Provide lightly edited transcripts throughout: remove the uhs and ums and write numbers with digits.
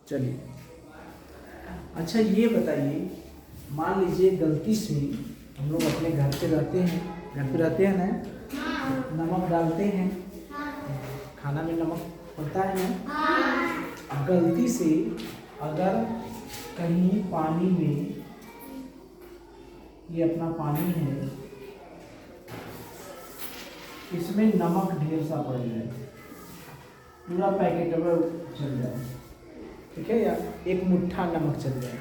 चलिए, अच्छा ये बताइए, मान लीजिए गलती से हम लोग अपने घर पे रहते हैं ना, नमक डालते हैं, खाना में नमक होता है ना, गलती से अगर कहीं पानी में, ये अपना पानी है, इसमें नमक ढेर सा पड़ जाए, पूरा पैकेट में चल जाए, ठीक है, या एक मुट्ठा नमक चल जाए,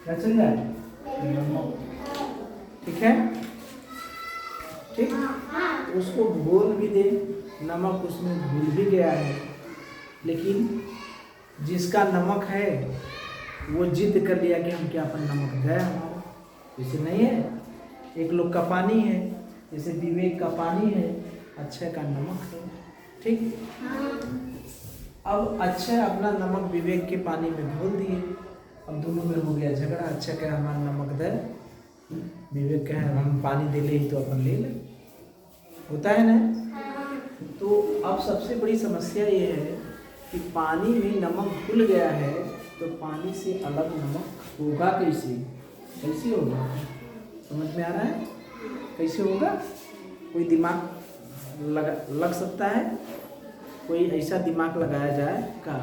क्या चल जाए, नमक, ठीक है, ठीक, उसको घोल भी दे, नमक उसमें घुल भी गया है, लेकिन जिसका नमक है वो जिद कर लिया कि हम क्या अपन नमक गया हमारा, जैसे नहीं है, एक लोग का पानी है, जैसे विवेक का पानी है, अक्षय का नमक है, ठीक, अब अक्षय अपना नमक विवेक के पानी में घोल दिए, अब दोनों में हो गया झगड़ा, अक्षय कहे हमारा नमक दे, विवेक कहे हम पानी दे ले ही तो अपन ले ले, होता है ना। तो अब सबसे बड़ी समस्या ये है कि पानी में नमक घुल गया है, तो पानी से अलग नमक होगा कैसे, कैसे होगा, समझ में आ रहा है, कैसे होगा, कोई दिमाग लग सकता है, कोई ऐसा दिमाग लगाया जाए का।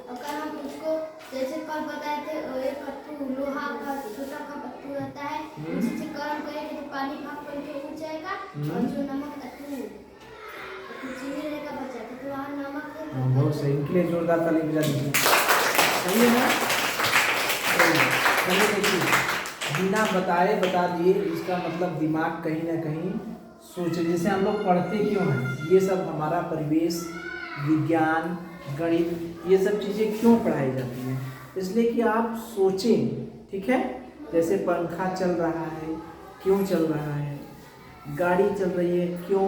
अगर हम उसको जैसे कल बताए थे, एक कट्टू लोहा का छोटा का पत्थर रहता है, उसे गर्म करेंगे तो पानी भाप करके उड़ जाएगा, और जो नमक चीनी रहेगा बचा तो वहाँ नमक है। बहुत सही, इनके लिए जोरदार ताली बजा दीजिए, सही है ना। चलिए देखिए, बिना बताए बता दिए, इसका मतलब दिमाग कहीं ना कहीं सोचे, जैसे हम लोग पढ़ते क्यों हैं, ये सब हमारा परिवेश, विज्ञान, गणित, ये सब चीज़ें क्यों पढ़ाई जाती हैं, इसलिए कि आप सोचें, ठीक है, जैसे पंखा चल रहा है, क्यों चल रहा है, गाड़ी चल रही है, क्यों,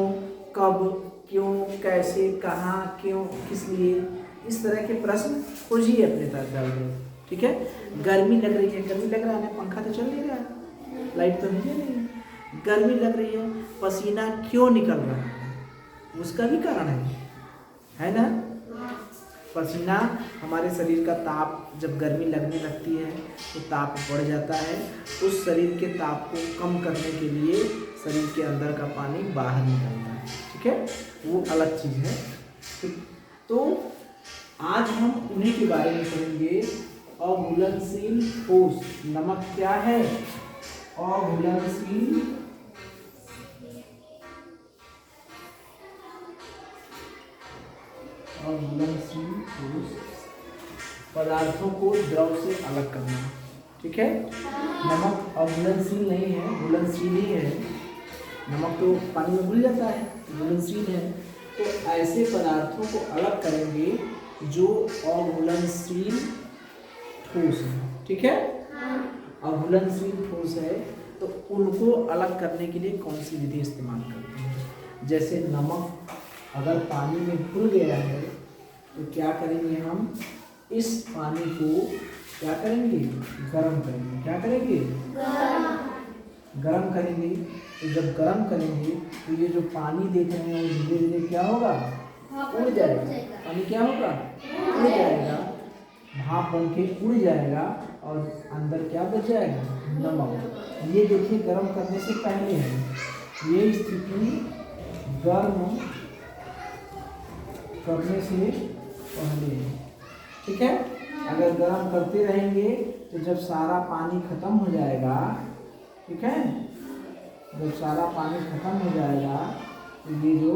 कब, क्यों, कैसे, कहाँ, क्यों, किस लिए, इस तरह के प्रश्न खोजिए अपने तरफ, ठीक है। गर्मी लग रही है, गर्मी लग रहा है, पंखा तो चल नहीं रहा है, लाइट तो नहीं है, गर्मी लग रही है, पसीना क्यों निकल रहा है, उसका भी कारण है ना। पसीना हमारे शरीर का ताप, जब गर्मी लगने लगती है तो ताप बढ़ जाता है, उस शरीर के ताप को कम करने के लिए शरीर के अंदर का पानी बाहर निकलता है, ठीक है, वो अलग चीज़ है, ठीक। तो आज हम उन्हीं के बारे में पढ़ेंगे, अघुलनशील ठोस, नमक क्या है, अघुलनशील ठोस पदार्थों को द्रव से अलग करना, ठीक है। नमक अघुलनशील नहीं है, घुलनशील ही है, नमक तो पानी में घुल जाता है, घुलनशील है, तो ऐसे पदार्थों को अलग करेंगे जो अघुलनशील ठोस है, ठीक है, अघुलनशील ठोस है, तो उनको अलग करने के लिए कौन सी विधि इस्तेमाल करते हैं, जैसे नमक अगर पानी में घुल गया है तो क्या करेंगे, हम इस पानी को क्या करेंगे, गर्म करेंगे, क्या करेंगे, गर्म करेंगे, तो जब गर्म करेंगे तो ये जो पानी देख रहे हैं वो धीरे धीरे क्या होगा, उड़ जाएगा, पानी क्या होगा, उड़ जाएगा, भाप बन के उड़ जाएगा, और अंदर क्या बच जाएगा, नमक। ये देखिए गर्म करने से पहले है, ये स्थिति गर्म करने से पहले है, ठीक है। अगर गर्म करते रहेंगे तो जब सारा पानी खत्म हो जाएगा, ठीक है, जब सारा पानी खत्म हो जाएगा तो ये जो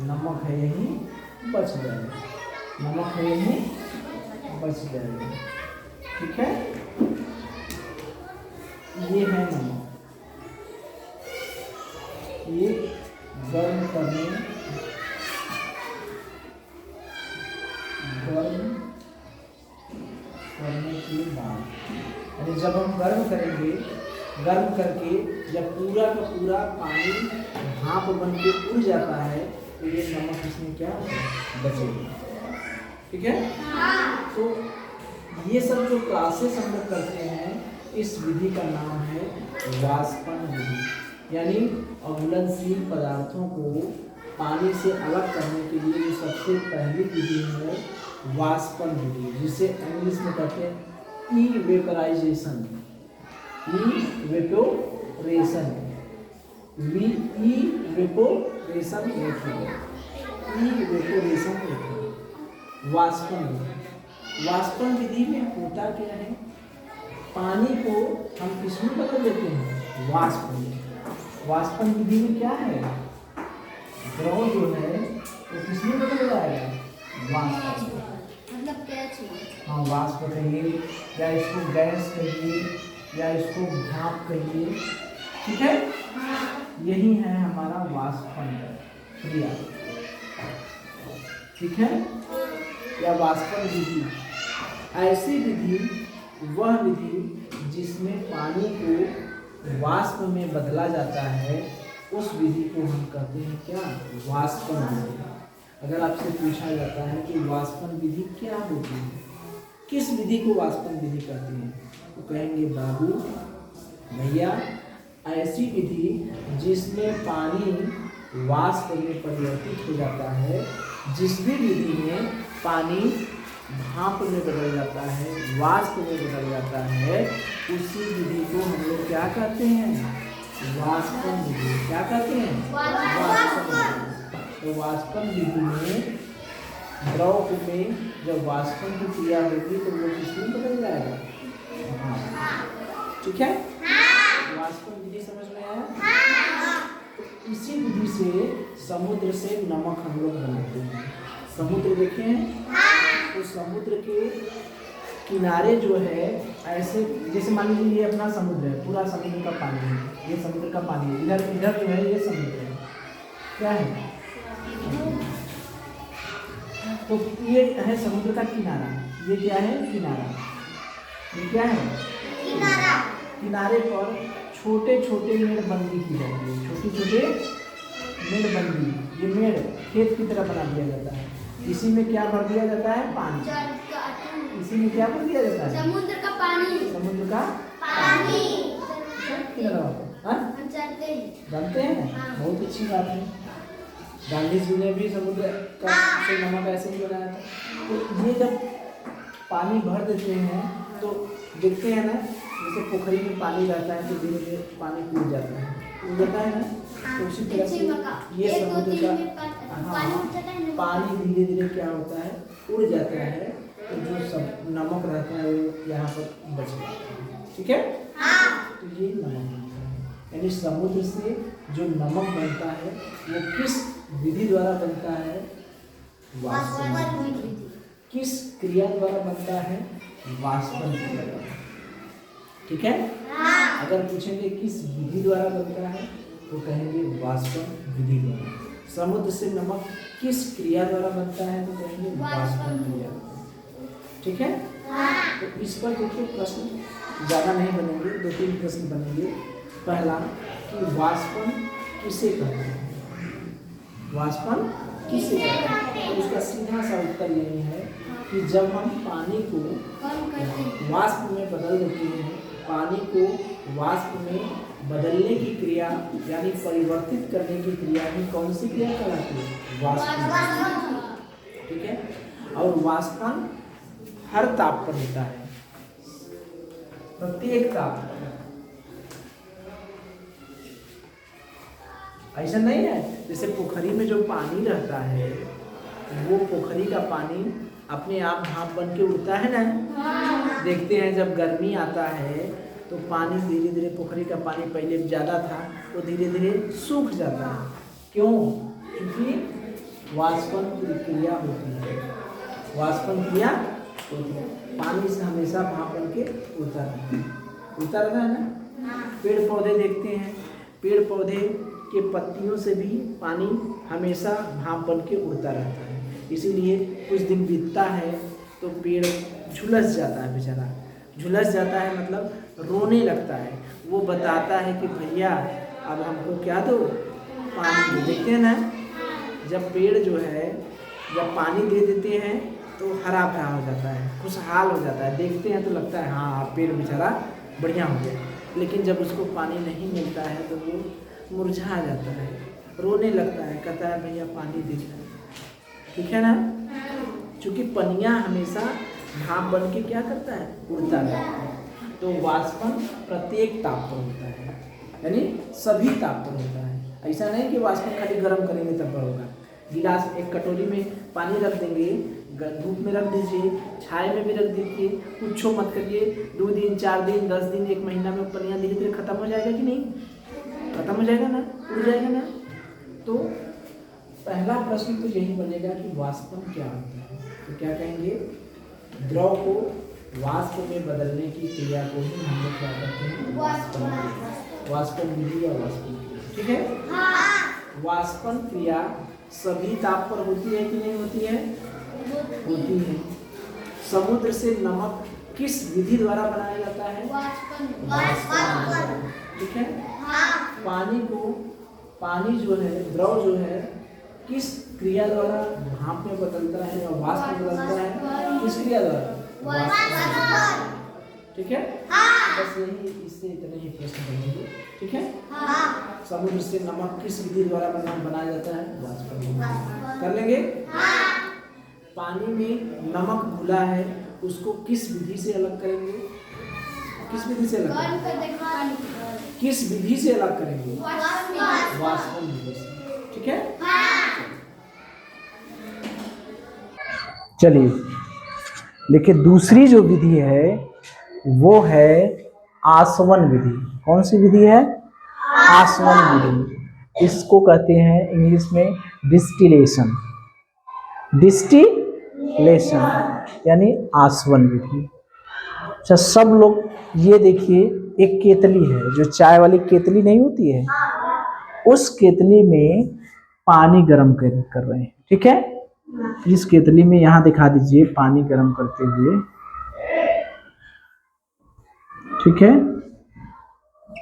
नमक है यही बच जाएगा, नमक है यही बच जाएगा, ठीक है, ये है नमक, ये गर्म करने के बाद, यानी जब हम गर्म करेंगे, गर्म करके जब पूरा का पूरा पानी भाप बन के उड़ जाता है तो ये नमक इसमें क्या बचेगा, ठीक है। तो ये सब जो क्लासेस हम लोग करते हैं, इस विधि का नाम है वाष्पन विधि, यानी अघुलनशील पदार्थों को पानी से अलग करने के लिए जो सबसे पहली विधि है वाष्पन विधि, जिसे इंग्लिश में कहते हैं evaporization, evaporation, evaporation method, evaporation method, वाष्पन विधि। वाष्पन विधि में होता क्या है, पानी को हम किसमें बदल देते हैं, वाष्प में। वाष्पन विधि में क्या है, द्रव जो है वो किसमें बदल जाएगा, वाष्प। मतलब क्या चीज? हाँ, वाष्प कहिए या इसको गैस कहिए या इसको भाप कहिए, ठीक है। यही है हमारा वाष्पन क्रिया, ठीक है, या वाष्पन विधि। ऐसी विधि वह विधि जिसमें पानी को वाष्प में बदला जाता है, उस विधि को हम कहते हैं क्या, वाष्पन विधि। अगर आपसे पूछा जाता है कि वाष्पन विधि क्या होती है, किस विधि को वाष्पन विधि कहते हैं, तो कहेंगे बाबू भैया ऐसी विधि जिसमें पानी वाष्प में परिवर्तित हो जाता है, जिस भी विधि में पानी भाप में बदल जाता है, वाष्प में बदल जाता है, उसी विधि को हम लोग क्या कहते हैं, वाष्पन विधि। क्या कहते हैं, वाष्पन विधि। तो वाष्पन विधि में द्रव में जब वाष्पन की क्रिया होगी तो वो किसमें बदल जाएगा, ठीक है। वाष्पन विधि समझ में आया। तो इसी विधि से समुद्र से नमक हम लोग बनाते हैं। समुद्र देखे हैं, तो समुद्र के किनारे जो है ऐसे, जैसे मान लीजिए ये अपना समुद्र है, पूरा समुद्र का पानी है, ये समुद्र का पानी है, इधर इधर जो है ये समुद्र है, क्या है, तो ये है समुद्र का किनारा, ये क्या है, किनारा, ये क्या है, किनारा। किनारे पर छोटे छोटे मेड़बंदी की जाती है, छोटे छोटे मेड़बंदी, ये मेड़ खेत की तरह बना दिया जाता है। इसी में क्या भर दिया जाता है, पानी। इसी में क्या भर दिया जाता है, समुद्र का पानी, समुद्र का पानी। जानते हैं, बहुत अच्छी बात है। गांधी जी ने भी समुद्र का से नमक ऐसे ही बनाया था। तो ये जब पानी भर देते हैं तो देखते हैं ना, जैसे पोखरी में पानी रहता है तो धीरे धीरे पानी कूद जाता है, कूद जाता है ना, तो उसी तरह से ये समुद्र का पानी धीरे धीरे क्या होता है, उड़ जाता है, तो जो सब नमक रहता है वो यहाँ पर बच जाता है, ठीक है। तो ये नमक बनता है, यानी समुद्र से जो नमक बनता है वो किस विधि द्वारा बनता है, वाष्पन। किस क्रिया द्वारा बनता है, वाष्पन क्रिया द्वारा, ठीक है। अगर पूछेंगे किस विधि द्वारा बनता है तो कहेंगे वाष्पन विधि द्वारा। समुद्र से नमक किस क्रिया द्वारा बनता है तो कहेंगे वाष्पन क्रिया, ठीक है। तो इस पर देखिए प्रश्न ज़्यादा नहीं बनेंगे, 2-3 प्रश्न बनेंगे। पहला कि वाष्पन किसे कहते हैं, वाष्पन किसे कहते हैं, तो उसका सीधा सा उत्तर यही है कि जब हम पानी को वाष्प में बदल देते हैं, पानी को वाष्प में बदलने की क्रिया यानी परिवर्तित करने की क्रिया ही कौन सी क्रिया कहलाती है, वाष्पन, ठीक है। और वाष्पन हर ताप पर होता है, प्रत्येक ताप पर। ऐसा नहीं है जैसे पोखरी में जो पानी रहता है वो पोखरी का पानी अपने आप भाप बन के उड़ता है ना। देखते हैं जब गर्मी आता है तो पानी धीरे धीरे, पोखरी का पानी पहले ज़्यादा था तो धीरे धीरे सूख जाता है। क्यों? क्योंकि वाष्पन की क्रिया होती है, वाष्पन क्रिया होती है, पानी से हमेशा भाप बन के उड़ता रहता है ना। पेड़ पौधे देखते हैं, पेड़ पौधे के पत्तियों से भी पानी हमेशा भाप बन के उड़ता रहता है। इसीलिए कुछ दिन बीतता है तो पेड़ झुलस जाता है, बेचारा झुलस जाता है मतलब रोने लगता है। वो बताता है कि भैया अब हमको क्या दो, पानी दो। देखते हैं ना, जब पेड़ जो है जब पानी दे देते हैं तो हरा भरा हो जाता है, खुशहाल हो जाता है। देखते हैं तो लगता है हाँ पेड़ बेचारा बढ़िया हो गया, लेकिन जब उसको पानी नहीं मिलता है तो वो मुरझा जाता है, रोने लगता है, कहता है भैया पानी दे दो। ठीक है ना। क्योंकि पनिया हमेशा भाप बन के क्या करता है, उड़ता रहता है। तो वाष्पन प्रत्येक ताप पर होता है, यानी सभी ताप पर होता है। ऐसा नहीं कि वाष्पन खाली गर्म करेंगे तब होगा। गिलास एक कटोरी में पानी रख देंगे, धूप में रख दीजिए, छाए में भी रख दीजिए, कुछ मत करिए, 2 दिन 4 दिन 10 दिन 1 महीना में पनिया धीरे धीरे खत्म हो जाएगा कि नहीं, खत्म हो जाएगा ना, उड़ जाएगा ना। तो पहला प्रश्न तो यही बनेगा कि वाष्पन क्या होता है। तो क्या कहेंगे, द्रव को वाष्प में बदलने की क्रिया को ही हम लोग क्या करते हैं, वाष्पन, वाष्पन विधि या वाष्पन क्रिया। ठीक है। वाष्पन क्रिया सभी ताप पर होती है कि नहीं होती है, होती है। समुद्र से नमक किस विधि द्वारा बनाया जाता है, वाष्पन। ठीक है। पानी को, पानी जो है, द्रव जो है, किस क्रिया द्वारा भाप में बदलता है और वाष्प में बदलता है, किस क्रिया द्वारा, ठीक है। बस यही, इससे इतने ही प्रश्न बनेंगे। ठीक है। समुद्र से नमक किस विधि द्वारा बनाया जाता है, वाष्प कर लेंगे। पानी में नमक घुला है, उसको किस विधि से अलग करेंगे, किस विधि से अलग करेंगे, किस विधि से अलग करेंगे, वाष्पन विधि से। ठीक है। चलिए देखिए, दूसरी जो विधि है वो है आसवन विधि। कौन सी विधि है, आसवन विधि। इसको कहते हैं इंग्लिश में डिस्टिलेशन, डिस्टिलेशन यानी आसवन विधि। अच्छा, सब लोग ये देखिए, एक केतली है, जो चाय वाली केतली नहीं होती है, उस केतली में पानी गर्म कर रहे हैं। ठीक है। इस केतली में यहाँ दिखा दीजिए पानी गर्म करते हुए। ठीक है।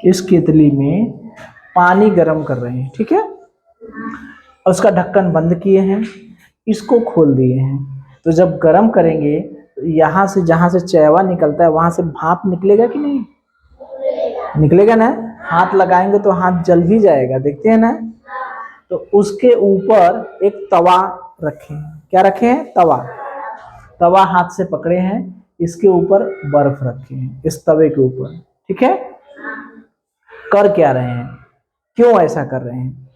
इस केतली में पानी गर्म कर रहे हैं। ठीक है। उसका ढक्कन बंद किए हैं, इसको खोल दिए हैं। तो जब गर्म करेंगे तो यहाँ से, जहाँ से चैवा निकलता है वहां से भाप निकलेगा कि नहीं, निकलेगा ना। हाथ लगाएंगे तो हाथ जल भी जाएगा, देखते हैं ना। तो उसके ऊपर एक तवा रखे हैं। क्या रखे हैं, तवा। तवा हाथ से पकड़े हैं, इसके ऊपर बर्फ रखे हैं, इस तवे के ऊपर। ठीक है। कर क्या रहे हैं, क्यों ऐसा कर रहे हैं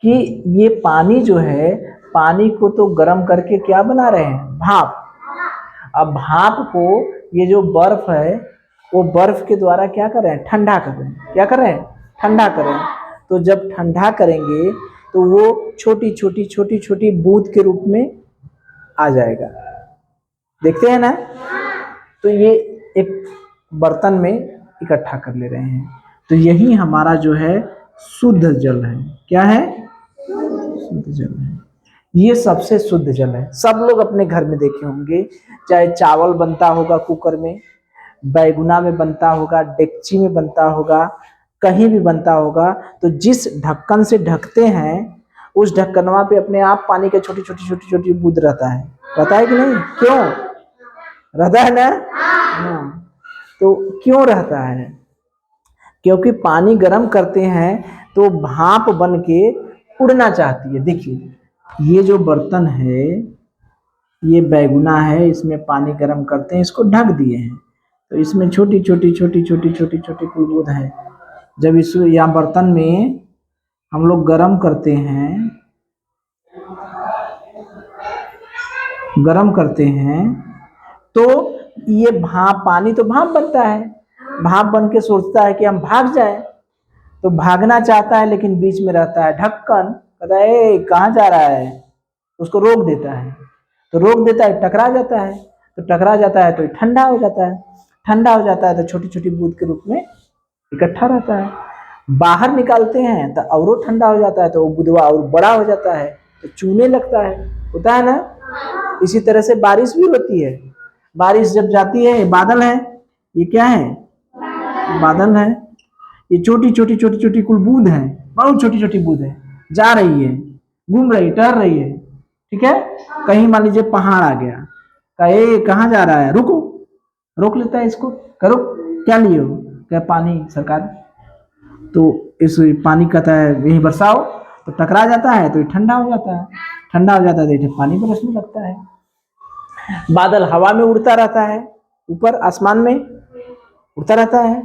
कि ये पानी जो है, पानी को तो गर्म करके क्या बना रहे हैं, भाप। अब भाप को ये जो बर्फ है, वो बर्फ के द्वारा क्या कर रहे हैं, ठंडा कर रहे हैं। क्या कर रहे हैं, ठंडा कर रहे हैं। तो जब ठंडा करेंगे तो वो छोटी छोटी छोटी छोटी बूंद के रूप में आ जाएगा, देखते हैं ना। तो ये एक बर्तन में इकट्ठा कर ले रहे हैं। तो यही हमारा जो है शुद्ध जल है। क्या है, शुद्ध जल है। ये सबसे शुद्ध जल है। सब लोग अपने घर में देखे होंगे, चाहे चावल बनता होगा कुकर में, बैगुना में बनता होगा, डेगची में बनता होगा, कहीं भी बनता होगा, तो जिस ढक्कन से ढकते हैं उस ढक्कनवा पे अपने आप पानी के छोटी छोटी छोटी छोटी बूंद रहता है कि नहीं, क्यों रहता है ना। हाँ, तो क्यों रहता है, क्योंकि पानी गर्म करते हैं तो भाप बन के उड़ना चाहती है। देखिए, ये जो बर्तन है, ये बैगुना है, इसमें पानी गर्म करते हैं, इसको ढक दिए हैं, तो इसमें छोटी छोटी छोटी छोटी छोटी छोटी बूंद है। जब इस या बर्तन में हम लोग गर्म करते हैं, तो ये भाप, पानी तो भाप बनता है, भाप बन के सोचता है कि हम भाग जाएं, तो भागना चाहता है, लेकिन बीच में रहता है ढक्कन, कहता है ए कहाँ जा रहा है, उसको रोक देता है। तो रोक देता है, टकरा जाता है, तो टकरा जाता है तो ठंडा हो जाता है, ठंडा हो जाता है तो छोटी छोटी बूंद के रूप में इकट्ठा रहता है। बाहर निकालते हैं तो और ठंडा हो जाता है, तो वो बुदवा और बड़ा हो जाता है, तो चूने लगता है, होता है ना। इसी तरह से बारिश भी होती है। बारिश जब जाती है, बादल है, ये क्या है, बादल है, ये छोटी छोटी छोटी छोटी कुल बूंद है, बहुत छोटी छोटी बूंद है, जा रही है, घूम रही, टहर रही है। ठीक है। कहीं मान लीजिए पहाड़ आ गया, कहे कहाँ जा रहा है, रुको, रोक लेता है इसको, करो क्या लिए हो, क्या पानी सरकार, तो इस पानी कहता है यही बरसाओ, तो टकरा जाता है तो ठंडा हो जाता है, ठंडा हो जाता है तो पानी बरसने लगता है। बादल हवा में उड़ता रहता है, ऊपर आसमान में उड़ता रहता है,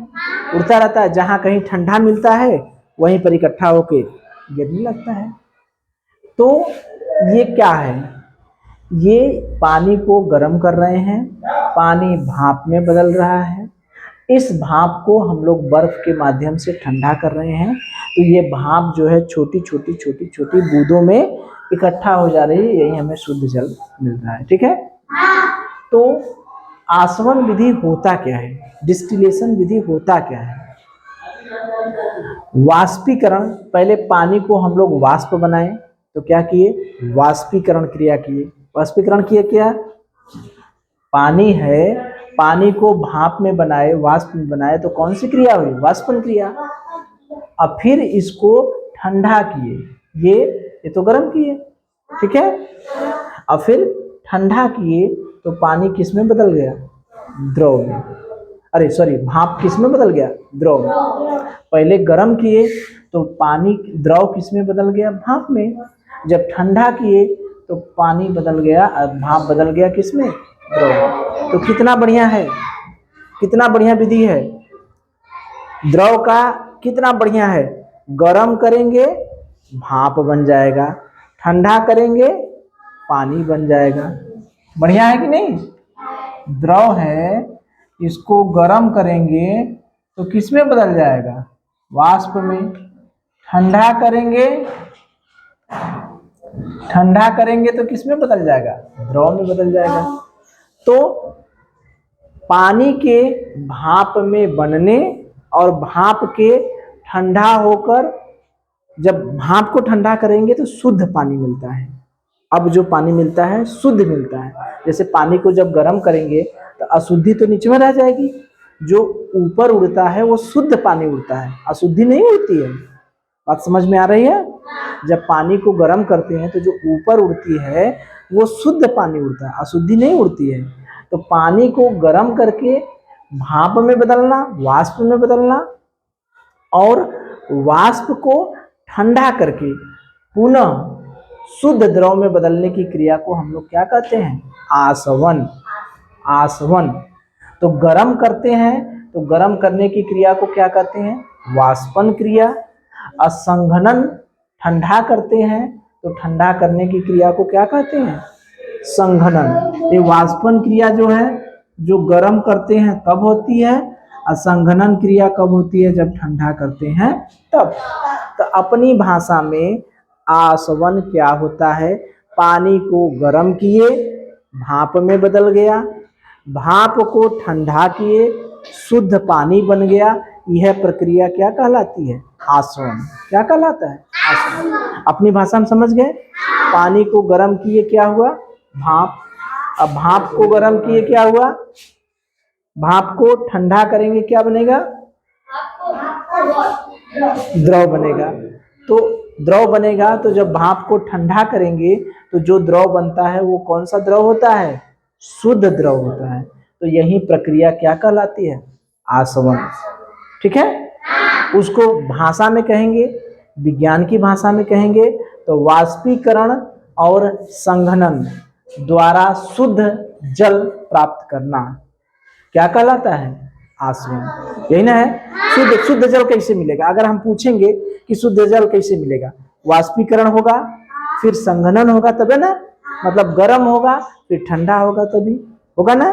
उड़ता रहता है, जहां कहीं ठंडा मिलता है वहीं पर इकट्ठा होके गिरने लगता है। तो ये क्या है, ये पानी को गर्म कर रहे हैं, पानी भाप में बदल रहा है, इस भाप को हम लोग बर्फ के माध्यम से ठंडा कर रहे हैं। तो ये भाप जो है छोटी छोटी छोटी छोटी बूंदों में इकट्ठा हो जा रही है, यही हमें शुद्ध जल मिल रहा है। ठीक है, तो आसवन विधि होता क्या है, डिस्टिलेशन विधि होता क्या है? वाष्पीकरण, पहले पानी को हम लोग वाष्प बनाए तो क्या किए, वाष्पीकरण क्रिया किए। वाष्पीकरण किए क्या, पानी है, पानी को भाप में बनाए, वाष्प में बनाए, तो कौन सी क्रिया हुई, वाष्पन क्रिया। अब फिर इसको ठंडा किए, ये तो गर्म किए, ठीक है। अब फिर ठंडा किए तो पानी किस में बदल गया, द्रव में, अरे सॉरी, भाप किस में बदल गया, द्रव में। पहले गर्म किए तो पानी द्रव किस में बदल गया, भाप में। जब ठंडा किए तो पानी बदल गया, भाप बदल गया किस में, द्रव में। तो कितना बढ़िया है, कितना बढ़िया विधि है, द्रव का कितना बढ़िया है। गर्म करेंगे भाप बन जाएगा, ठंडा करेंगे पानी बन जाएगा। बढ़िया है कि नहीं, द्रव है, इसको गर्म करेंगे तो किस में बदल जाएगा, वाष्प में। ठंडा करेंगे, ठंडा करेंगे तो किस में बदल जाएगा, द्रव में बदल जाएगा। तो पानी के भाप में बनने और भाप के ठंडा होकर, जब भाप को ठंडा करेंगे तो शुद्ध पानी मिलता है। अब जो पानी मिलता है शुद्ध मिलता है। जैसे पानी को जब गर्म करेंगे तो अशुद्धि तो नीचे में रह जाएगी, जो ऊपर उड़ता है वो शुद्ध पानी उड़ता है, अशुद्धि नहीं उड़ती है। बात समझ में आ रही है, जब पानी को गर्म करते हैं तो जो ऊपर उड़ती है वो शुद्ध पानी उड़ता है, अशुद्धि नहीं उड़ती है। तो पानी को गर्म करके भाप में बदलना, वाष्प में बदलना, और वाष्प को ठंडा करके पुनः शुद्ध द्रव में बदलने की क्रिया को हम लोग क्या कहते हैं, आसवन। आसवन। तो गर्म करते हैं तो गर्म करने की क्रिया को क्या कहते हैं, वाष्पन क्रिया। असंघनन, ठंडा करते हैं तो ठंडा करने की क्रिया को क्या कहते हैं, संघनन। ये वाष्पन क्रिया जो है, जो गर्म करते हैं तब होती है, असंघनन क्रिया कब होती है, जब ठंडा करते हैं तब। तो अपनी भाषा में आसवन क्या होता है, पानी को गर्म किए भाप में बदल गया, भाप को ठंडा किए शुद्ध पानी बन गया, यह प्रक्रिया क्या कहलाती है, आसवन। क्या कहलाता है, आसवन। अपनी भाषा में समझ गए, पानी को गर्म किए क्या हुआ, भाप। अब भाप को गर्म किए क्या हुआ, भाप को ठंडा करेंगे क्या बनेगा, द्रव बनेगा। तो द्रव बनेगा, तो जब भाप को ठंडा करेंगे तो जो द्रव बनता है वो कौन सा द्रव होता है, शुद्ध द्रव होता है। तो यही प्रक्रिया क्या कहलाती है, आसवन। ठीक है, उसको भाषा में कहेंगे, विज्ञान की भाषा में कहेंगे तो वाष्पीकरण और संघनन द्वारा शुद्ध जल प्राप्त करना क्या कहलाता है, आसवन। यही ना है। शुद्ध जल कैसे मिलेगा, अगर हम पूछेंगे कि शुद्ध जल कैसे मिलेगा, वाष्पीकरण होगा, फिर संघनन होगा, तब है ना, मतलब गर्म होगा फिर ठंडा होगा, तभी होगा ना।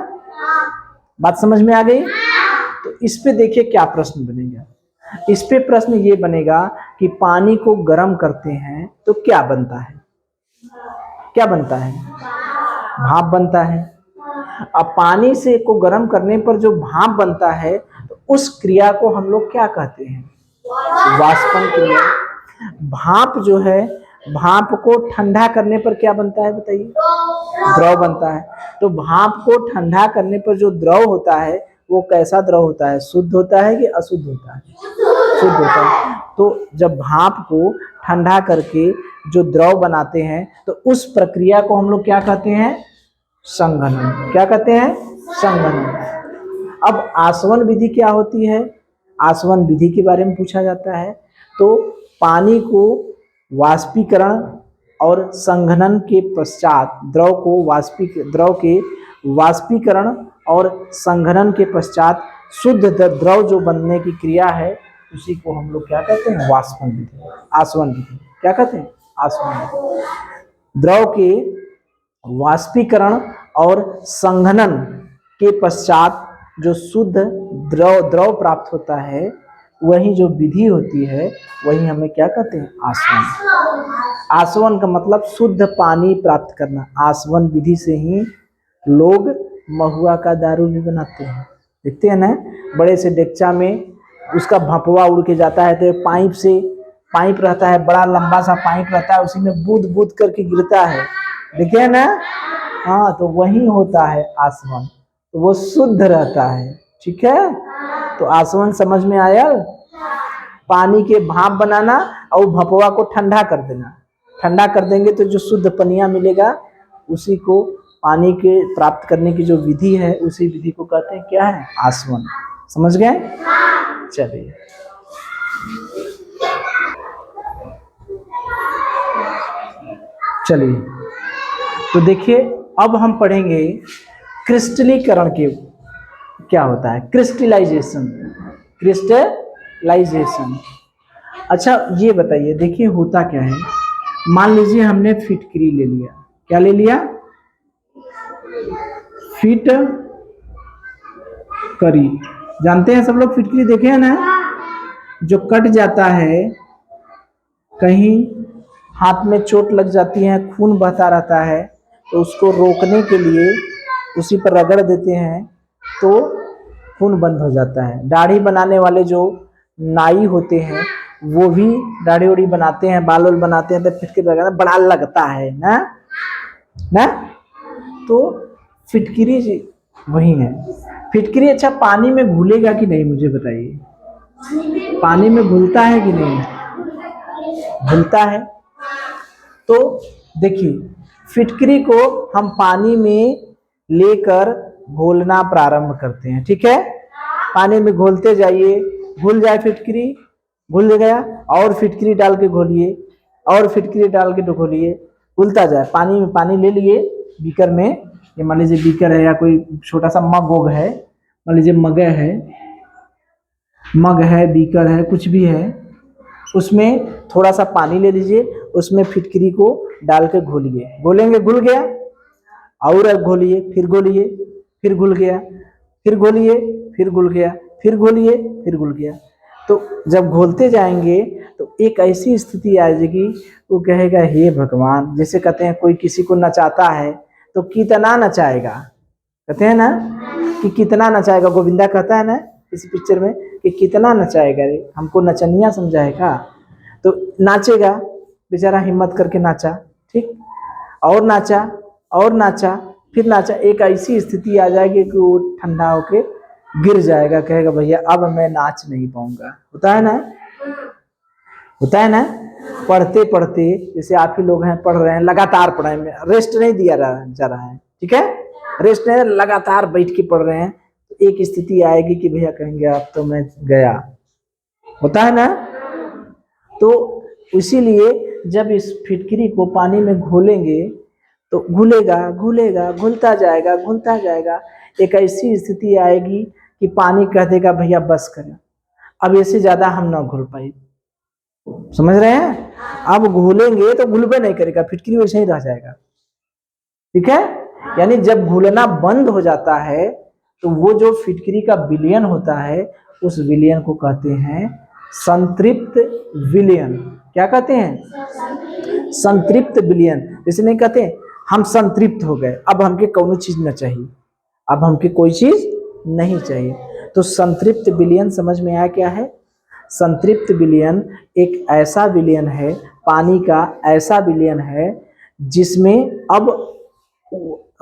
बात समझ में आ गई। तो इस पे देखिए क्या प्रश्न बनेगा, इस पे प्रश्न ये बनेगा कि पानी को गर्म करते हैं तो क्या बनता है, क्या बनता है, भाप बनता है। अब पानी से को गर्म करने पर जो भाप बनता है तो उस क्रिया को हम लोग क्या कहते हैं, वाष्पन क्रिया। भाप जो है, भाप को ठंडा करने पर क्या बनता है बताइए, द्रव बनता है। तो भाप को ठंडा करने पर जो द्रव होता है वो कैसा द्रव होता है, शुद्ध होता है कि अशुद्ध होता है, शुद्ध होता है। तो जब भाप को ठंडा करके जो द्रव बनाते हैं तो उस प्रक्रिया को हम लोग क्या कहते हैं, संघनन। क्या कहते हैं, संघनन। अब आसवन विधि क्या होती है, आसवन विधि के बारे में पूछा जाता है। तो पानी को वाष्पीकरण और संघनन के पश्चात द्रव के वाष्पीकरण और संघनन के पश्चात शुद्ध द्रव जो बनने की क्रिया है उसी को हम लोग क्या कहते हैं, वाष्पन विधि, आसवन विधि। क्या कहते हैं, आसवन विधि। द्रव के वाष्पीकरण और संघनन के पश्चात जो शुद्ध द्रव प्राप्त होता है, वही जो विधि होती है वही हमें क्या कहते हैं, आसवन। आसवन का मतलब शुद्ध पानी प्राप्त करना। आसवन विधि से ही लोग महुआ का दारू भी बनाते हैं, देखते हैं ना, बड़े से डेक्चा में उसका भपवा उड़ के जाता है, तो पाइप रहता है, बड़ा लंबा सा पाइप रहता है, उसी में बूंद बूंद करके गिरता है, देखिए ना। हाँ, तो वही होता है आसवन, तो वो शुद्ध रहता है। ठीक है, तो आसवन समझ में आया। पानी के भाप बनाना और भपवा को ठंडा कर देना। ठंडा कर देंगे तो जो शुद्ध पनिया मिलेगा, उसी को पानी के प्राप्त करने की जो विधि है, उसी विधि को कहते हैं क्या है, आसवन। समझ गए? चलिए, तो देखिए अब हम पढ़ेंगे क्रिस्टलीकरण के क्या होता है, क्रिस्टलाइजेशन। अच्छा ये बताइए, देखिए होता क्या है। मान लीजिए हमने फिटकरी ले लिया। क्या ले लिया? फिटकरी। जानते हैं सब लोग फिटकरी, देखे हैं ना, जो कट जाता है, कहीं हाथ में चोट लग जाती है, खून बहता रहता है, तो उसको रोकने के लिए उसी पर रगड़ देते हैं तो खून बंद हो जाता है। दाढ़ी बनाने वाले जो नाई होते हैं वो भी दाढ़ी उड़ी बनाते हैं, बाल वाल बनाते हैं, तो फिटकरी लगाना बड़ा लगता है ना। तो फिटकरी वही है। फिटकरी अच्छा पानी में घुलेगा कि नहीं, मुझे बताइए। पानी में घुलता है कि नहीं? घुलता है। तो देखिए, फिटकरी को हम पानी में लेकर घोलना प्रारंभ करते हैं। ठीक है, पानी में घोलते जाइए, घुल जाए फिटकरी, घुल गया, और फिटकरी डाल के घोलिए, और फिटकरी डाल के घोलिए, घुलता जाए। पानी में पानी ले लिए बीकर में, ये मान लीजिए बीकर है या कोई छोटा सा मग है, मान लीजिए मग है, बीकर है, कुछ भी है, उसमें थोड़ा सा पानी ले लीजिए, उसमें फिटकरी को डाल के घोलिए। घोलेंगे, घुल गया, और घोलिए, फिर घोलिए, फिर घुल गया, फिर घोलिए, फिर घुल गया, फिर घोलिए, फिर घुल गया। तो जब घोलते जाएंगे तो एक ऐसी स्थिति आ जाएगी, वो कहेगा हे भगवान, जैसे कहते हैं कोई किसी को नचाता है तो कितना नचाएगा, कहते हैं ना कि कितना नचाएगा। गोविंदा कहता है ना किसी पिक्चर में कि कितना नचाएगा रे, हमको नचनिया समझाएगा। तो नाचेगा बेचारा, हिम्मत करके नाचा, ठीक, और नाचा और नाचा, फिर नाचा। एक ऐसी स्थिति आ जाएगी कि वो ठंडा होके गिर जाएगा, कहेगा भैया अब मैं नाच नहीं पाऊंगा। होता है ना, पढ़ते पढ़ते, जैसे आप ही लोग हैं, पढ़ रहे हैं, लगातार पढ़ रहे हैं, रेस्ट नहीं दिया जा रहा है, ठीक है, रेस्ट नहीं, लगातार बैठ के पढ़ रहे हैं, तो एक स्थिति आएगी कि भैया कहेंगे अब तो मैं गया। होता है ना। तो इसीलिए जब इस फिटकरी को पानी में घोलेंगे तो घुलेगा, घुलता जाएगा। एक ऐसी स्थिति आएगी कि पानी कह देगा भैया बस करें, अब इससे ज्यादा हम ना घुल पाए। समझ रहे हैं? अब घुलेंगे तो घुलबे नहीं करेगा, फिटकरी वैसे ही रह जाएगा। ठीक है, यानी जब घुलना बंद हो जाता है तो वो जो फिटकरी का विलयन होता है, उस विलयन को कहते हैं संतृप्त विलयन। क्या कहते हैं? संतृप्त विलयन। जैसे नहीं कहते हम संतृप्त हो गए, अब हमके कोई चीज न चाहिए, अब हमके कोई चीज नहीं चाहिए। तो संतृप्त विलयन समझ में आया क्या है? संतृप्त विलयन एक ऐसा विलयन है, पानी का ऐसा विलयन है जिसमें अब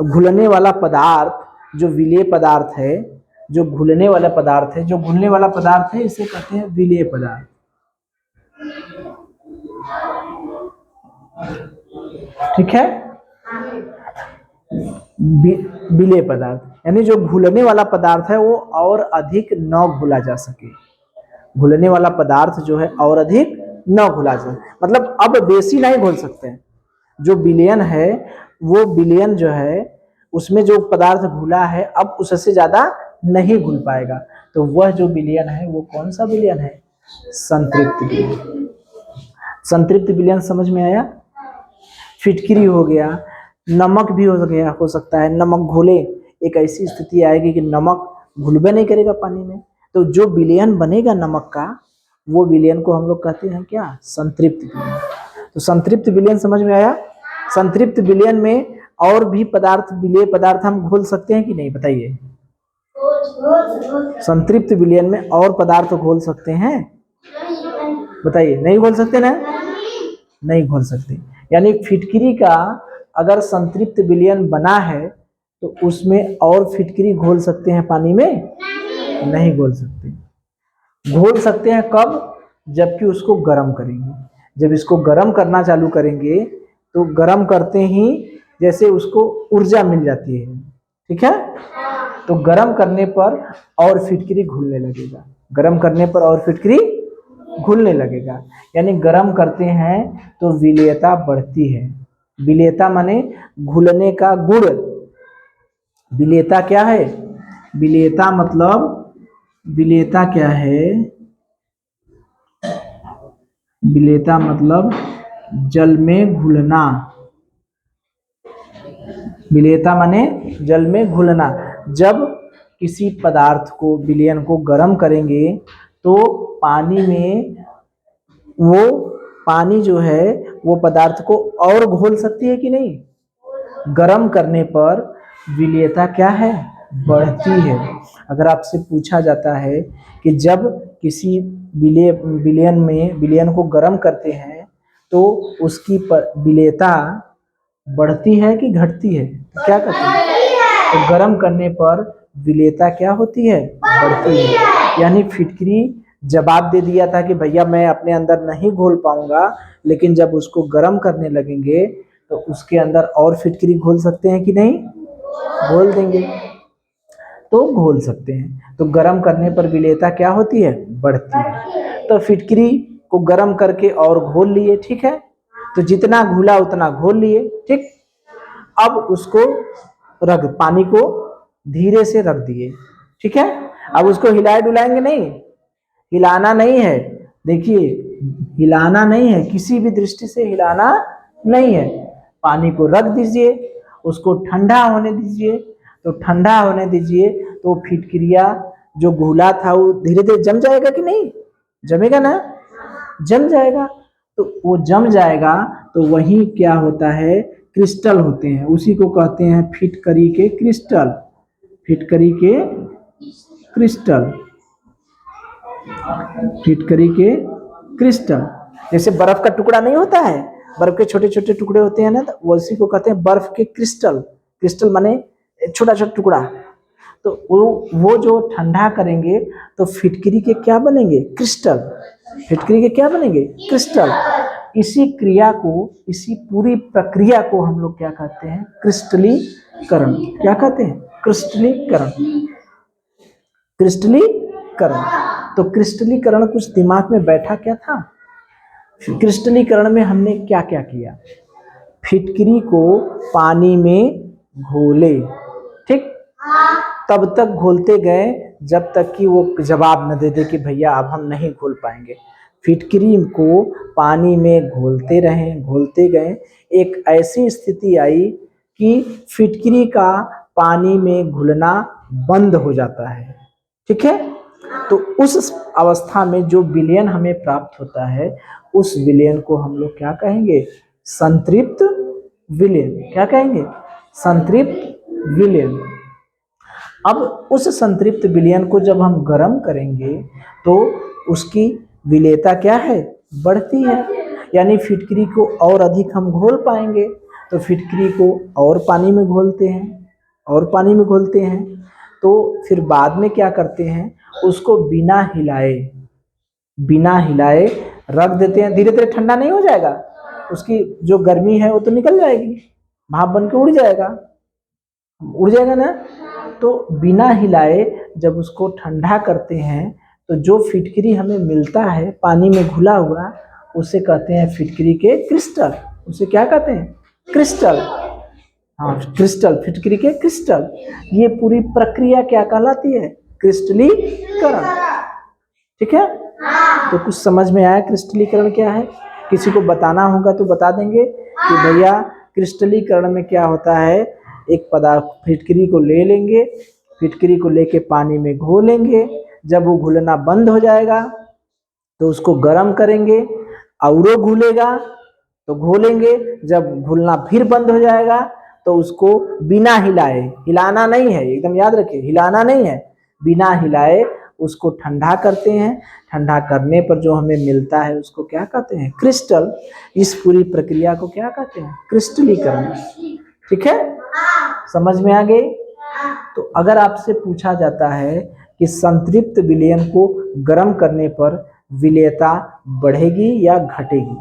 घुलने वाला पदार्थ, जो विलेय पदार्थ है, जो घुलने वाला पदार्थ है, जो घुलने वाला पदार्थ है, इसे कहते हैं विलेय पदार्थ। ठीक है, विलेय पदार्थ यानी जो घुलने वाला पदार्थ है वो और अधिक न घुला जा सके। घुलने वाला पदार्थ जो है और अधिक न घुला जा, मतलब अब बेसी नहीं घुल सकते हैं। जो विलयन है वो विलयन जो है उसमें जो पदार्थ घुला है अब उससे ज़्यादा नहीं घुल पाएगा। तो वह जो विलयन है वो कौन सा विलयन है? संतृप्त विलयन। संतृप्त विलयन समझ में आया? फिटकरी हो गया, नमक भी हो गया, हो सकता है नमक घोले, एक ऐसी स्थिति आएगी कि नमक घुलबे नहीं करेगा पानी में, तो जो विलयन बनेगा नमक का वो विलयन को हम लोग कहते हैं क्या? संतृप्त विलयन। तो संतृप्त विलयन समझ में आया? संतृप्त विलयन में और भी पदार्थ, विलेय पदार्थ हम घोल सकते हैं कि नहीं, बताइए? संतृप्त विलयन में और पदार्थ घोल सकते हैं? बताइए, नहीं घोल सकते ना? नहीं घोल सकते। यानी फिटकरी का अगर संतृप्त विलयन बना है तो उसमें और फिटकरी घोल सकते हैं पानी में? नहीं घोल सकते। घोल सकते हैं कब? जबकि उसको गर्म करेंगे। जब इसको गर्म करना चालू करेंगे तो गर्म करते ही जैसे उसको ऊर्जा मिल जाती है, ठीक है, तो गर्म करने पर और फिटकरी घुलने लगेगा। गर्म करने पर और फिटकरी घुलने लगेगा। यानी गर्म करते हैं तो विलेयता बढ़ती है। विलेयता माने घुलने का गुण। विलेयता क्या है? विलेयता मतलब, विलेयता क्या है? विलेयता मतलब जल में घुलना। विलेयता माने जल में घुलना। जब किसी पदार्थ को, विलयन को गर्म करेंगे तो पानी में वो पानी जो है वो पदार्थ को और घोल सकती है कि नहीं? गर्म करने पर विलेयता क्या है? बढ़ती है। अगर आपसे पूछा जाता है कि जब किसी विलयन को गर्म करते हैं तो उसकी विलेयता बढ़ती है कि घटती है, तो क्या कहते हैं? तो गर्म करने पर विलेयता क्या होती है? बढ़ती है। यानी फिटकरी जवाब दे दिया था कि भैया मैं अपने अंदर नहीं घोल पाऊंगा, लेकिन जब उसको गर्म करने लगेंगे तो उसके अंदर और फिटकरी घोल सकते हैं कि नहीं? घोल देंगे। तो घोल सकते हैं। तो गर्म करने पर विलेयता क्या होती है? बढ़ती है। तो फिटकरी को गर्म करके और घोल लिए, ठीक है, तो जितना घुला उतना घोल लिए, ठीक। अब उसको पानी को धीरे से रख दिए, ठीक है। अब उसको हिलाए डुलाएंगे नहीं, हिलाना नहीं है। देखिए, हिलाना नहीं है, किसी भी दृष्टि से हिलाना नहीं है। पानी को रख दीजिए, उसको ठंडा होने दीजिए। तो ठंडा होने दीजिए तो फिटकरिया जो घुला था वो धीरे धीरे जम जाएगा कि नहीं? जमेगा ना? जम जाएगा। तो वो जम जाएगा तो वही क्या होता है? क्रिस्टल होते हैं। उसी को कहते हैं फिटकरी के क्रिस्टल। फिटकरी के क्रिस्टल। फिटकरी के क्रिस्टल। जैसे बर्फ का टुकड़ा नहीं होता है, बर्फ के छोटे छोटे टुकड़े होते हैं ना, तो उसी को कहते हैं बर्फ के क्रिस्टल। क्रिस्टल माने छोटा छोटा टुकड़ा। तो वो जो ठंडा करेंगे तो फिटकरी के क्या बनेंगे? क्रिस्टल। फिटकरी के क्या बनेंगे? क्रिस्टल। इसी क्रिया को, इसी पूरी प्रक्रिया को हम लोग क्या कहते हैं? क्रिस्टलीकरण। क्या कहते हैं? क्रिस्टलीकरण। क्रिस्टलीकरण। तो क्रिस्टलीकरण कुछ दिमाग में बैठा क्या था? क्रिस्टलीकरण में हमने क्या क्या किया? फिटकरी को पानी में घोले, ठीक, तब तक घोलते गए जब तक कि वो जवाब न दे दे कि भैया अब हम नहीं घोल पाएंगे। फिटकरी को पानी में घोलते रहे, घोलते गए। एक ऐसी स्थिति आई कि फिटकरी का पानी में घुलना बंद हो जाता है, ठीक है। तो उस अवस्था में जो विलयन हमें प्राप्त होता है, उस विलयन को हम लोग क्या कहेंगे? संतृप्त विलयन। क्या कहेंगे? संतृप्त विलयन। अब उस संतृप्त विलयन को जब हम गर्म करेंगे तो उसकी विलेयता क्या है? बढ़ती है। यानी फिटकरी को और अधिक हम घोल पाएंगे। तो फिटकरी को और पानी में घोलते हैं, और पानी में घोलते हैं। तो फिर बाद में क्या करते हैं? उसको बिना हिलाए रख देते हैं। धीरे धीरे ठंडा नहीं हो जाएगा, उसकी जो गर्मी है वो तो निकल जाएगी, भाप बन के उड़ जाएगा ना। तो बिना हिलाए जब उसको ठंडा करते हैं तो जो फिटकरी हमें मिलता है पानी में घुला हुआ, उसे कहते हैं फिटकरी के क्रिस्टल। उसे क्या कहते हैं? क्रिस्टल। हाँ, क्रिस्टल, फिटकरी के क्रिस्टल। ये पूरी प्रक्रिया क्या कहलाती है? क्रिस्टलीकरण। ठीक है, तो कुछ समझ में आया क्रिस्टलीकरण क्या है? किसी को बताना होगा तो बता देंगे कि भैया क्रिस्टलीकरण में क्या होता है। एक पदार्थ फिटकरी को ले लेंगे, फिटकरी को लेके पानी में घोलेंगे, जब वो घुलना बंद हो जाएगा तो उसको गर्म करेंगे, और घुलेगा तो घोलेंगे, जब घुलना फिर बंद हो जाएगा तो उसको बिना हिलाए, हिलाना नहीं है, एकदम याद रखिए, हिलाना नहीं है, बिना हिलाए उसको ठंडा करते हैं। ठंडा करने पर जो हमें मिलता है उसको क्या कहते हैं? क्रिस्टल। इस पूरी प्रक्रिया को क्या कहते हैं? क्रिस्टलीकरण। ठीक है, समझ में आ गई? तो अगर आपसे पूछा जाता है कि संतृप्त विलयन को गर्म करने पर विलेयता बढ़ेगी या घटेगी?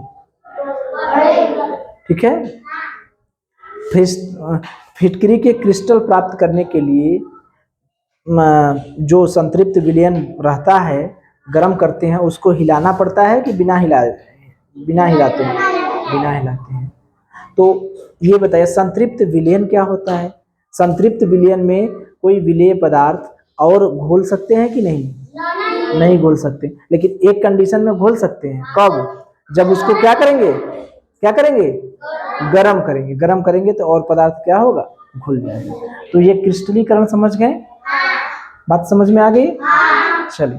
ठीक है, फिटकरी के क्रिस्टल प्राप्त करने के लिए जो संतृप्त विलयन रहता है, गर्म करते हैं, उसको हिलाना पड़ता है कि बिना हिलाते हैं? बिना हिलाते हैं। तो ये बताइए संतृप्त विलयन क्या होता है? संतृप्त विलयन में कोई विलेय पदार्थ और घोल सकते हैं कि नहीं? नहीं घोल सकते, लेकिन एक कंडीशन में घोल सकते हैं। कब? जब उसको क्या करेंगे? गरम करेंगे। गरम करेंगे तो और पदार्थ क्या होगा? घुल जाएगा। तो ये क्रिस्टलीकरण समझ गए? बात समझ में आ गई? चलिए।